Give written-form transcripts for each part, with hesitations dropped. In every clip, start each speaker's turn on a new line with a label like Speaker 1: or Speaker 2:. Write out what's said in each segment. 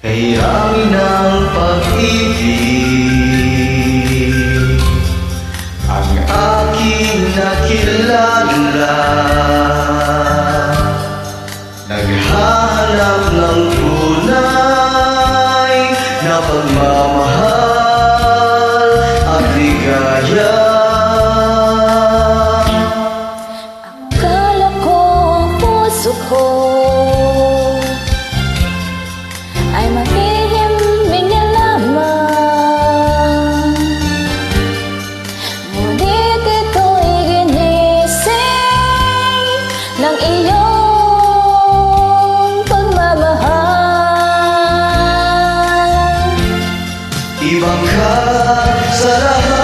Speaker 1: Yayamin ng pag-ibig ang aking nakilala. Naghahanap ng tunay na pagmamahal at ligaya.
Speaker 2: Akala ko ang puso ko ay mahihimbing niya lamang, ngunit ito'y ginising ng iyong pagmamahal.
Speaker 1: Ibang ka sa lahat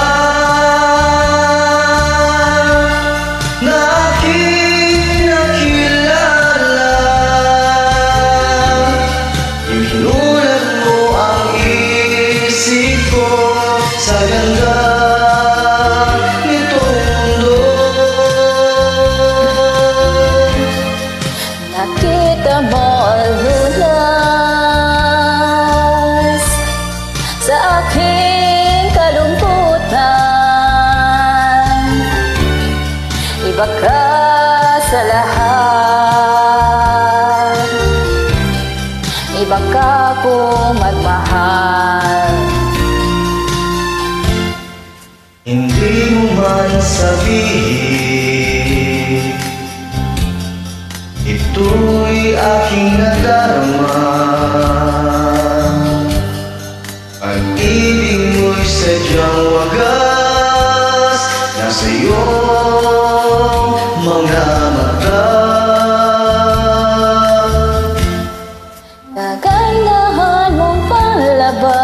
Speaker 1: na aking nakilala. Ibinulat mo ang isip ko sa ganda nitong mundo.
Speaker 2: Nakita mo ang lunas sa aking kalungkutan. Iba ka sa lahat, iba ka kung magmahal.
Speaker 1: Hindi mo man sabihin, ito'y aking nadarama. Pag-ibig mo'y sadyang wagas, nasa iyong mga mata.
Speaker 2: Kagandahan mong palabas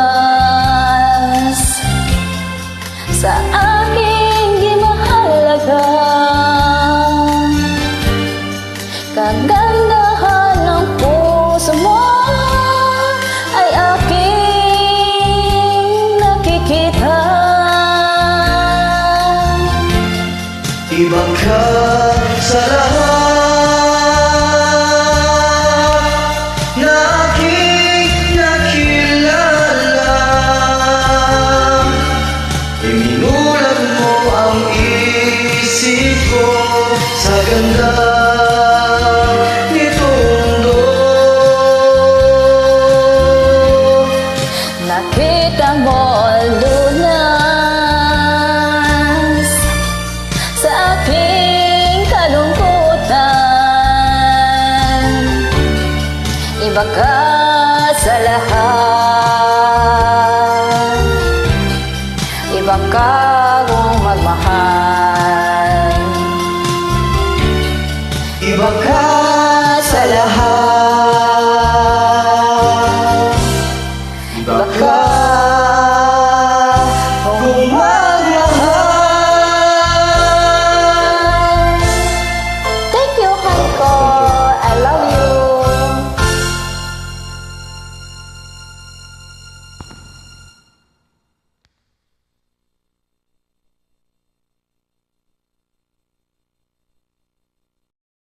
Speaker 2: sa aking di mahalaga. Kagandahan ng puso mo ay aking nakikita.
Speaker 1: Ibang ka sa lahat na aking nakilala. Iminulat mo ang isip ko sa ganda nitong mundo.
Speaker 2: Nakita mo ang lunas sa aking kalungkutan. Iba ka sa lahat, iba ka kung magmahal.
Speaker 1: Iba ka sa lahat.